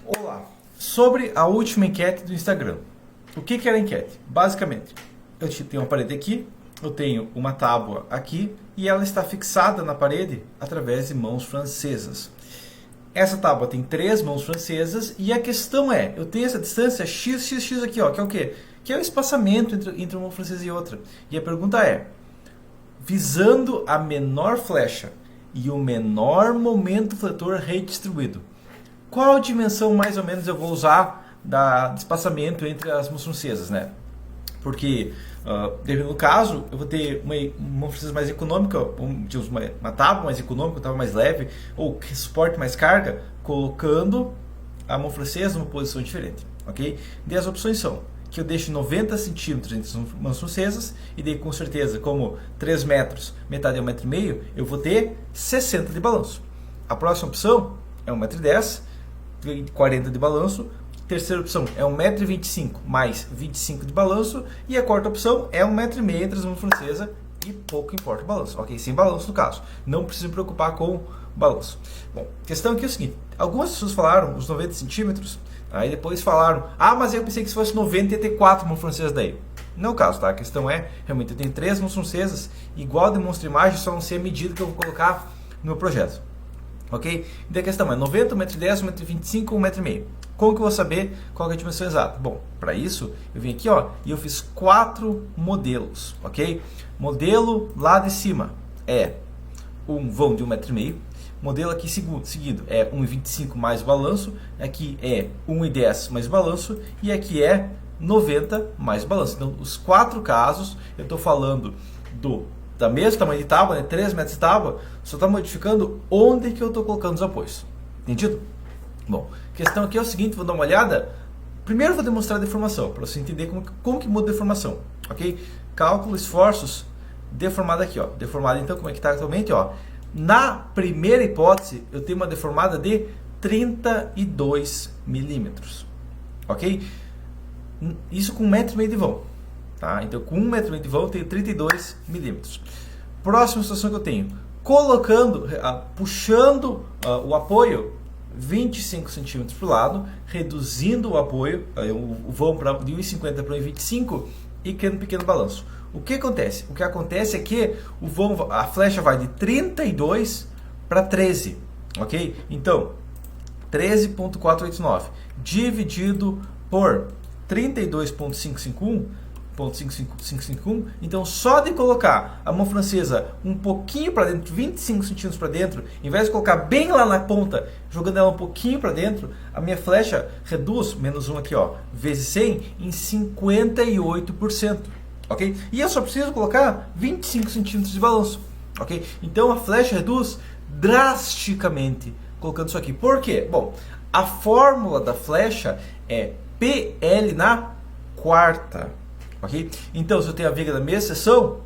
Olá, sobre a última enquete do Instagram. O que era a enquete? Basicamente, eu tenho uma parede aqui, eu tenho uma tábua aqui e ela está fixada na parede através de mãos francesas. Essa tábua tem 3 mãos francesas e a questão é, eu tenho essa distância x aqui, ó, que é o quê? Que é o espaçamento entre uma mão francesa e outra. E a pergunta é, visando a menor flecha e o menor momento fletor redistribuído, qual dimensão mais ou menos eu vou usar de espaçamento entre as mãos francesas, né? Porque, no caso, eu vou ter uma mão francesa mais econômica, uma tábua mais econômica, uma tábua mais leve, ou que suporte mais carga, colocando a mão francesa numa posição diferente, ok? E as opções são que eu deixe 90 centímetros entre as mãos francesas, e daí com certeza, como 3 metros, metade é 1,5 m, eu vou ter 60 de balanço. A próxima opção é 1,10 m, 40 de balanço. Terceira opção é 1,25 m mais 25 de balanço. E a quarta opção é 1,5 m entre as mãos francesas e pouco importa o balanço. Ok? Sem balanço no caso. Não precisa se preocupar com o balanço. Bom, a questão aqui é o seguinte. Algumas pessoas falaram os 90 centímetros. Aí depois falaram, mas eu pensei que se fosse 90 ia ter 4 mãos francesas daí. Não é o caso, tá? A questão é, realmente eu tenho 3 mãos francesas, igual demonstra imagem, só não sei a medida que eu vou colocar no meu projeto. Ok? Então a questão é 90, 1,10 m, 1,25 m ou 1,5 m. Como que eu vou saber qual é a dimensão exata? Bom, para isso eu vim aqui e eu fiz 4 modelos, ok? Modelo lá de cima é um vão de 1,5 m. Modelo aqui seguido é 1,25 mais balanço. Aqui é 1,10 mais balanço. E aqui é 90 mais balanço. Então, os 4 casos, eu estou falando da mesma tamanho de tábua, né, 3 metros de tábua, só está modificando onde que eu estou colocando os apoios. Entendido? Bom, a questão aqui é o seguinte, vou dar uma olhada. Primeiro vou demonstrar a deformação, para você entender como que muda a deformação. Ok? Cálculo, esforços, deformada aqui. Deformada então, como é que está atualmente? Na primeira hipótese, eu tenho uma deformada de 32 milímetros. Ok? Isso com 1,5 m de vão. Tá? Então, com 1,5 m de vão, eu tenho 32 milímetros. Próxima situação que eu tenho, puxando o apoio 25 centímetros para o lado, reduzindo o apoio, o vão de 1,50 para 1,25 e criando um pequeno balanço. O que acontece? O que acontece é que a flecha vai de 32 para 13, ok? Então, 13.489 dividido por 32.551, então só de colocar a mão francesa um pouquinho para dentro, 25 centímetros para dentro, em vez de colocar bem lá na ponta, jogando ela um pouquinho para dentro, a minha flecha reduz, menos 1 aqui, vezes 100, em 58%. Ok? E eu só preciso colocar 25 centímetros de balanço. Ok? Então a flecha reduz drasticamente colocando isso aqui. Por quê? Bom, a fórmula da flecha é PL na quarta. Ok? Então, se eu tenho a viga da mesma seção,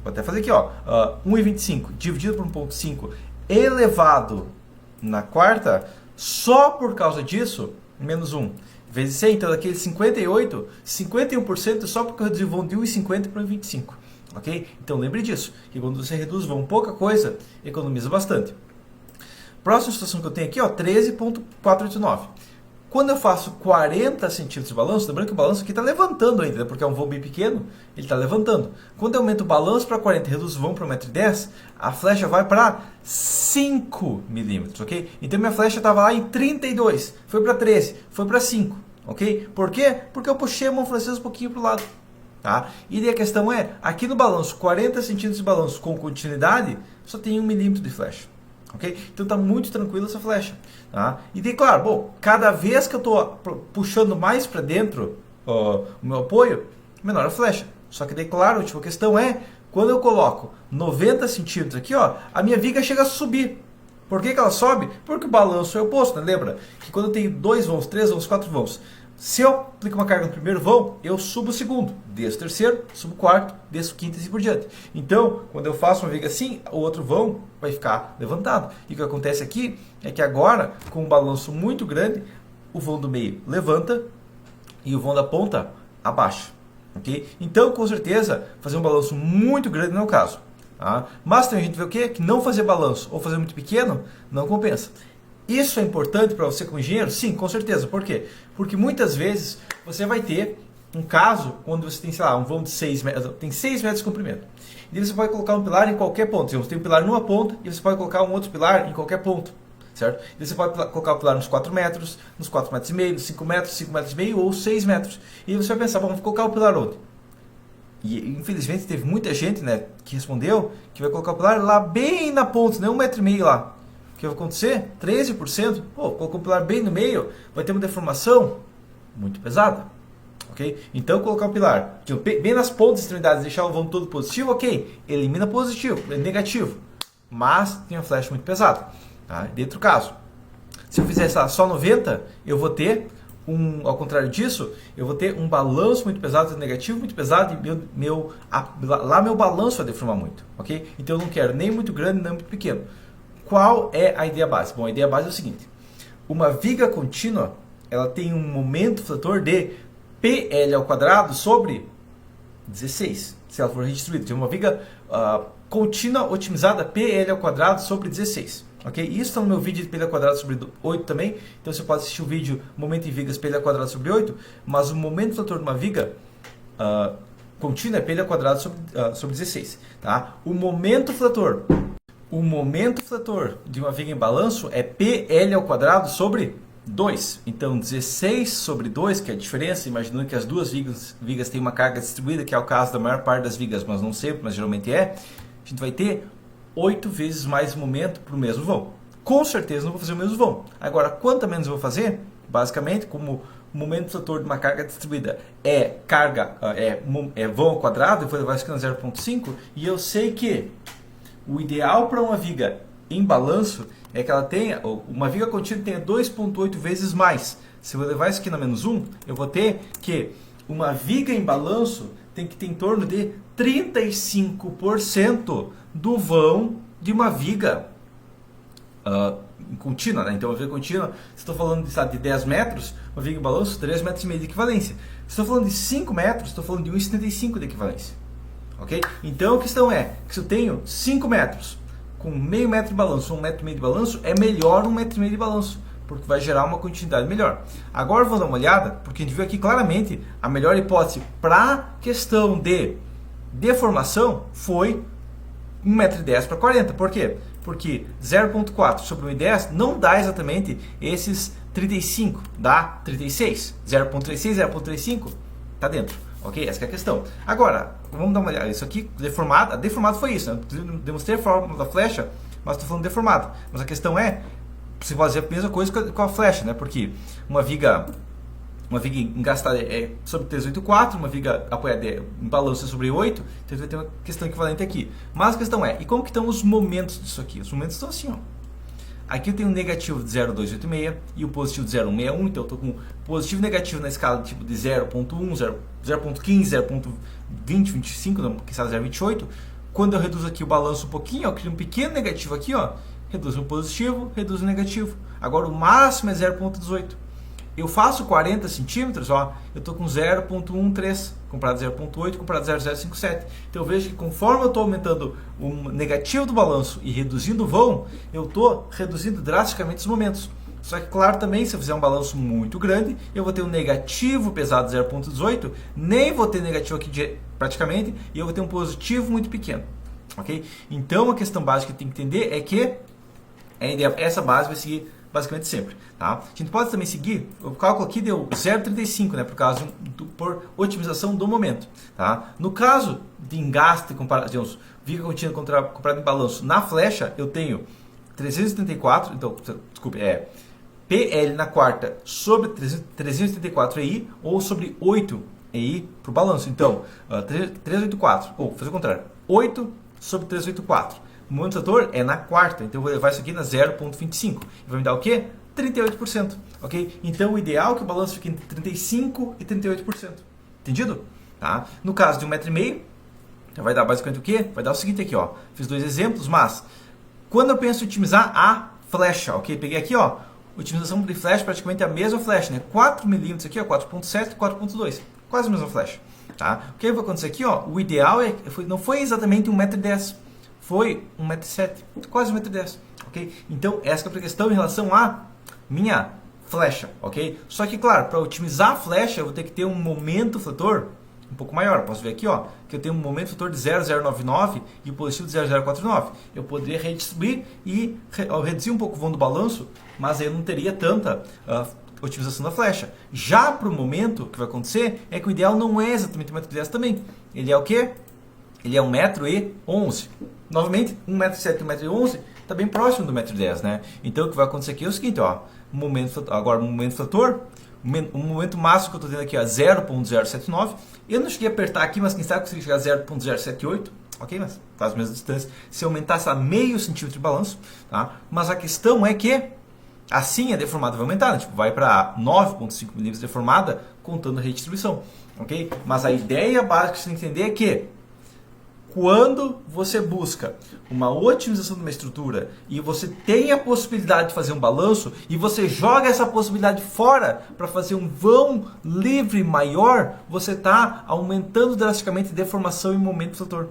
vou até fazer aqui, 1,25 dividido por 1,5 elevado na quarta, só por causa disso, menos 1, vezes 100, então daquele 58, 51% só porque eu reduzi o vão de 1,50 para 1,25. Ok? Então, lembre disso, que quando você reduz o vão pouca coisa, economiza bastante. Próxima situação que eu tenho aqui, 13.489. Quando eu faço 40 centímetros de balanço, lembrando que o balanço aqui está levantando ainda, porque é um vão bem pequeno, ele está levantando. Quando eu aumento o balanço para 40 e reduzo o vão para 1,10 m, a flecha vai para 5 milímetros, ok? Então minha flecha estava lá em 32, foi para 13, foi para 5, ok? Por quê? Porque eu puxei a mão francesa um pouquinho para o lado. Tá? E daí a questão é, aqui no balanço, 40 centímetros de balanço com continuidade, só tem 1 milímetro de flecha. Okay? Então está muito tranquila essa flecha. Tá? E daí, claro, cada vez que eu estou puxando mais para dentro o meu apoio, menor a flecha. Só que daí, claro, a última questão é, quando eu coloco 90 centímetros aqui, a minha viga chega a subir. Por que ela sobe? Porque o balanço é oposto, né? Lembra que quando eu tenho 2 vãos, 3 vãos, 4 vãos, se eu aplico uma carga no primeiro vão, eu subo o segundo, desço o terceiro, subo o quarto, desço o quinto e assim por diante. Então, quando eu faço uma viga assim, o outro vão vai ficar levantado. E o que acontece aqui é que agora, com um balanço muito grande, o vão do meio levanta e o vão da ponta abaixa. Okay? Então, com certeza, fazer um balanço muito grande não é o caso. Tá? Mas tem gente que vê o quê? Que não fazer balanço ou fazer muito pequeno não compensa. Isso é importante para você como engenheiro? Sim, com certeza. Por quê? Porque muitas vezes você vai ter um caso onde você tem, sei lá, um vão de 6 metros, tem 6 metros de comprimento. E você pode colocar um pilar em qualquer ponto. Você tem um pilar numa ponta e você pode colocar um outro pilar em qualquer ponto. Certo? E você pode colocar o pilar nos 4 metros, nos 4 metros e meio, nos 5 metros, 5 metros e meio ou 6 metros. E você vai pensar, vamos colocar o pilar onde? E infelizmente teve muita gente, né, que respondeu que vai colocar o pilar lá bem na ponta, nem 1,5 metro lá. O que vai acontecer? 13%. Pô, colocou o pilar bem no meio, vai ter uma deformação muito pesada. Okay? Então, colocar o pilar bem nas pontas extremidades, deixar o vão todo positivo, ok, elimina positivo, negativo, mas tem uma flecha muito pesada. Tá? Dentro do caso, se eu fizer só 90, eu vou ter ao contrário disso, eu vou ter um balanço muito pesado, negativo muito pesado, e meu balanço vai deformar muito. Okay? Então, eu não quero nem muito grande, nem muito pequeno. Qual é a ideia base? Bom, a ideia base é o seguinte: uma viga contínua, ela tem um momento fletor de PL ao quadrado sobre 16, se ela for redistribuída. Tem uma viga contínua otimizada PL ao quadrado sobre 16. Okay? Isso está no meu vídeo de PL ao quadrado sobre 8 também. Então você pode assistir o vídeo momento em vigas PL ao quadrado sobre 8, mas o momento fletor de uma viga contínua é PL ao quadrado sobre 16. Tá? O momento fletor de uma viga em balanço é PL ao quadrado sobre 2. Então, 16 sobre 2, que é a diferença, imaginando que as duas vigas têm uma carga distribuída, que é o caso da maior parte das vigas, mas não sempre, mas geralmente a gente vai ter 8 vezes mais momento para o mesmo vão. Com certeza não vou fazer o mesmo vão. Agora, quanto menos eu vou fazer? Basicamente, como o momento fletor de uma carga distribuída é vão ao quadrado, eu vou levar isso aqui na 0,5, e eu sei que o ideal para uma viga em balanço é que ela tenha, uma viga contínua tenha 2,8 vezes mais. Se eu levar isso aqui na menos 1, eu vou ter que uma viga em balanço tem que ter em torno de 35% do vão de uma viga contínua. Né? Então, uma viga contínua, se estou falando de 10 metros, uma viga em balanço, 3,5 metros de equivalência. Se estou falando de 5 metros, estou falando de 1,75 de equivalência. Okay? Então, a questão é que se eu tenho 5 metros com meio metro de balanço, 1,5 metro de balanço, é melhor 1,5 metro de balanço, porque vai gerar uma continuidade melhor. Agora vamos dar uma olhada, porque a gente viu aqui claramente a melhor hipótese para questão de deformação foi 1,10 m para 40. Por quê? Porque 0,4 sobre 1,10 não dá exatamente esses 35, dá 36. 0,36, 0,35 está dentro. Ok? Essa é a questão. Agora, vamos dar uma olhada. Isso aqui, deformado. Deformado foi isso. Né? Eu demonstrei a fórmula da flecha, mas estou falando deformado. Mas a questão é, você pode fazer a mesma coisa com a flecha, né? Porque uma viga engastada é sobre 384, uma viga apoiada em balanço é sobre 8, então vai ter uma questão equivalente aqui. Mas a questão é, e como que estão os momentos disso aqui? Os momentos estão assim, ó. Aqui eu tenho um negativo de 0,286 e o positivo de 0,161, então eu estou com positivo e negativo na escala tipo de 0,1, 0,15, 0,20, 25, não, que está 0,28. Quando eu reduzo aqui o balanço um pouquinho, eu crio um pequeno negativo aqui, ó, reduzo o positivo, reduzo o negativo. Agora o máximo é 0,18. Eu faço 40 centímetros, ó, eu estou com 0,13, comparado a 0,8, comparado a 0,057. Então eu vejo que conforme eu estou aumentando o negativo do balanço e reduzindo o vão, eu estou reduzindo drasticamente os momentos. Só que, claro, também, se eu fizer um balanço muito grande, eu vou ter um negativo pesado de 0,18, nem vou ter negativo aqui praticamente, e eu vou ter um positivo muito pequeno. Ok? Então, a questão básica que tem que entender é que essa base vai seguir basicamente sempre. Tá? A gente pode também seguir, o cálculo aqui deu 0,35, né, por otimização do momento. Tá? No caso de engaste, viga contínua comparado em balanço, na flecha eu tenho 374, então, desculpe, PL na quarta sobre 384 EI ou sobre 8 EI para o balanço. Então, 384, ou fazer o contrário, 8 sobre 384. O momento fletor é na quarta, então eu vou levar isso aqui na 0,25. Vai me dar o quê? 38%. Ok? Então o ideal é que o balanço fique entre 35% e 38%. Entendido? Tá? No caso de 1,5 m, vai dar basicamente o quê? Vai dar o seguinte aqui, ó. Fiz 2 exemplos, mas quando eu penso em otimizar a flecha, ok? Peguei aqui, ó, otimização de flecha, praticamente a mesma flecha, né? 4 milímetros aqui, ó, 4,7 e 4,2. Quase a mesma flecha. Tá? O que vai acontecer aqui, ó? O ideal não foi exatamente 1,10 m. foi 1,7 m, quase 1,10 m, ok? Então, essa é a questão em relação à minha flecha, ok? Só que, claro, para otimizar a flecha, eu vou ter que ter um momento fletor um pouco maior. Posso ver aqui, ó, que eu tenho um momento fletor de 0,099 e o positivo de 0,049. Eu poderia redistribuir e reduzir um pouco o vão do balanço, mas aí eu não teria tanta otimização da flecha. Já para o momento, o que vai acontecer é que o ideal não é exatamente 1,10 m também. Ele é o quê? Ele é 1,11 m. Novamente, 1,7 m e 1,11 m está bem próximo do 1,10 m, né? Então, o que vai acontecer aqui é o seguinte, ó, agora o momento fletor, o momento máximo que eu estou tendo aqui é 0,079. Eu não cheguei a apertar aqui, mas quem sabe eu consegui chegar a 0,078. Ok? Mas faz a mesma distância. Se eu aumentasse a meio centímetro de balanço, tá? Mas a questão é que assim a deformada vai aumentar, né? Tipo, vai para 9,5 milímetros de deformada, contando a redistribuição. Ok? Mas a ideia básica que você tem que entender é que quando você busca uma otimização de uma estrutura e você tem a possibilidade de fazer um balanço e você joga essa possibilidade fora para fazer um vão livre maior, você está aumentando drasticamente a deformação e momento fletor.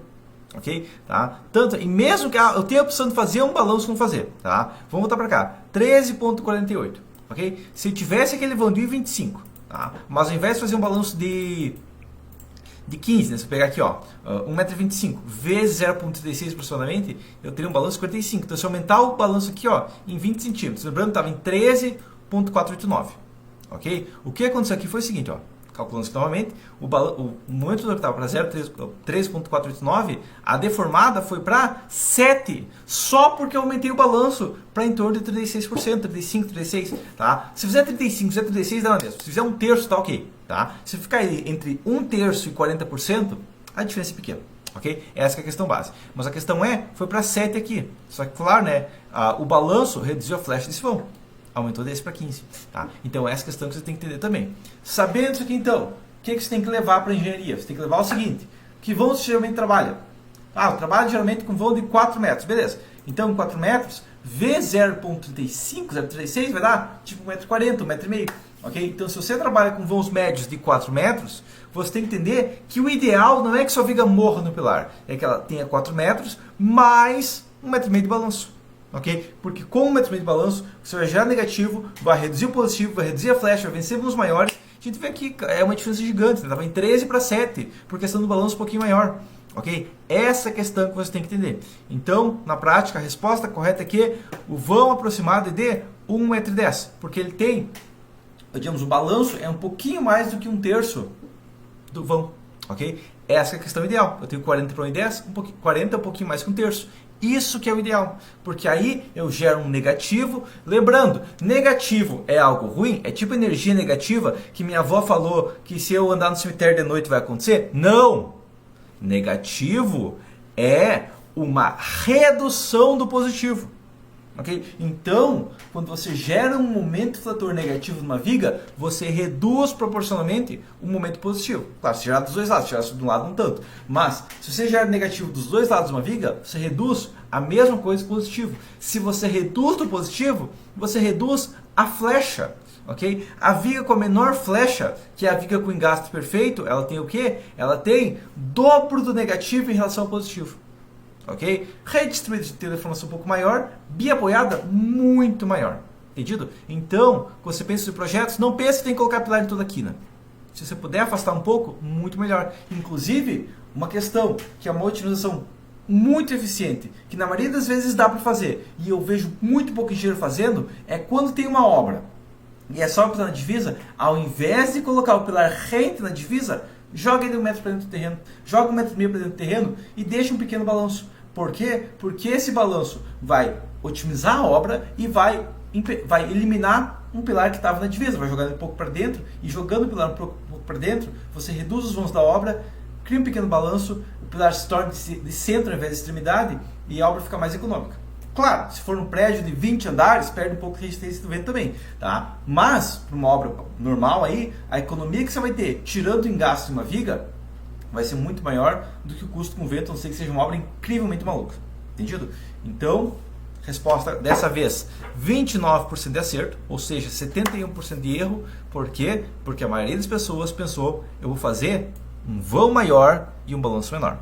Ok? Tá? Tanto, e mesmo que eu tenha a opção de fazer um balanço, não fazer. Tá? Vamos voltar para cá. 13,48. Ok? Se eu tivesse aquele vão de 1,25, tá? Mas ao invés de fazer um balanço de 15, né? Se eu pegar aqui, ó, 1,25 m vezes 0,36 aproximadamente, eu teria um balanço de 45. Então, se eu aumentar o balanço aqui, ó, em 20 centímetros, lembrando que estava em 13,489. Ok? O que aconteceu aqui foi o seguinte, ó, calculando isso novamente, o momento que estava para 13,489, a deformada foi para 7, só porque eu aumentei o balanço para em torno de 36%, 35, 36, tá? Se fizer 35, fizer 36, dá na mesma. Se fizer 1/3, tá ok, tá? Se ficar aí entre 1/3 e 40%, a diferença é pequena, ok? Essa que é a questão base. Mas a questão foi para 7 aqui. Só que, claro, né, o balanço reduziu a flecha desse vão. Aumentou desse para 15. Tá? Então, essa questão que você tem que entender também. Sabendo isso aqui, então, o que você tem que levar para a engenharia? Você tem que levar o seguinte: que vão você geralmente trabalha? Eu trabalho geralmente com vão de 4 metros. Beleza. Então, 4 metros, vezes 0,35, 0,36, vai dar tipo 1,40 m, 1,5 m. Ok? Então, se você trabalha com vãos médios de 4 metros, você tem que entender que o ideal não é que sua viga morra no pilar. É que ela tenha 4 metros mais 1,5 m de balanço. Ok? Porque com 1,5 m de balanço, você vai gerar negativo, vai reduzir o positivo, vai reduzir a flecha, vai vencer nos maiores. A gente vê que é uma diferença gigante, estava em 13 para 7, por questão do balanço um pouquinho maior. Ok? Essa é a questão que você tem que entender. Então, na prática, a resposta correta é que o vão aproximado é de 1,10 m, porque ele tem, digamos, o balanço é um pouquinho mais do que 1/3 do vão. Ok? Essa é a questão ideal. Eu tenho 40 para 1,10 m, 40 é um pouquinho mais que 1/3. Isso que é o ideal, porque aí eu gero um negativo. Lembrando, negativo é algo ruim? É tipo energia negativa que minha avó falou que se eu andar no cemitério de noite vai acontecer? Não! Negativo é uma redução do positivo. Okay? Então, quando você gera um momento fletor negativo numa viga, você reduz proporcionalmente o momento positivo. Claro, se gerar dos dois lados, se gerar de um lado, não tanto. Mas, se você gera negativo dos dois lados de uma viga, você reduz a mesma coisa positivo. Se você reduz do positivo, você reduz a flecha. Okay? A viga com a menor flecha, que é a viga com engaste perfeito, ela tem o quê? Ela tem dobro do negativo em relação ao positivo. Ok? Redistribuída tem uma deformação um pouco maior, biapoiada muito maior. Entendido? Então, quando você pensa em projetos, não pense que tem que colocar pilar em toda a quina. Se você puder afastar um pouco, muito melhor. Inclusive, uma questão que é uma otimização muito eficiente, que na maioria das vezes dá para fazer, e eu vejo muito pouco engenheiro fazendo, é quando tem uma obra e é só pilar na divisa, ao invés de colocar o pilar rente na divisa, joga ele 1 metro para dentro do terreno, joga 1,5 m para dentro do terreno e deixa um pequeno balanço. Por quê? Porque esse balanço vai otimizar a obra e vai eliminar um pilar que estava na divisa, vai jogar ele um pouco para dentro, e jogando o pilar um pouco para dentro, você reduz os vãos da obra, cria um pequeno balanço, o pilar se torna de centro ao invés de extremidade e a obra fica mais econômica. Claro, se for um prédio de 20 andares, perde um pouco de resistência do vento também, tá? Mas, para uma obra normal aí, a economia que você vai ter, tirando o engaste de uma viga, vai ser muito maior do que o custo com vento, a não ser que seja uma obra incrivelmente maluca. Entendido? Então, resposta dessa vez, 29% de acerto, ou seja, 71% de erro. Por quê? Porque a maioria das pessoas pensou, eu vou fazer um vão maior e um balanço menor.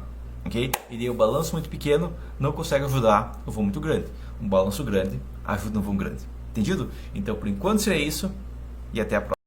ok? E daí o balanço muito pequeno não consegue ajudar o voo muito grande. Um balanço grande ajuda um voo grande. Entendido? Então, por enquanto seria isso e até a próxima.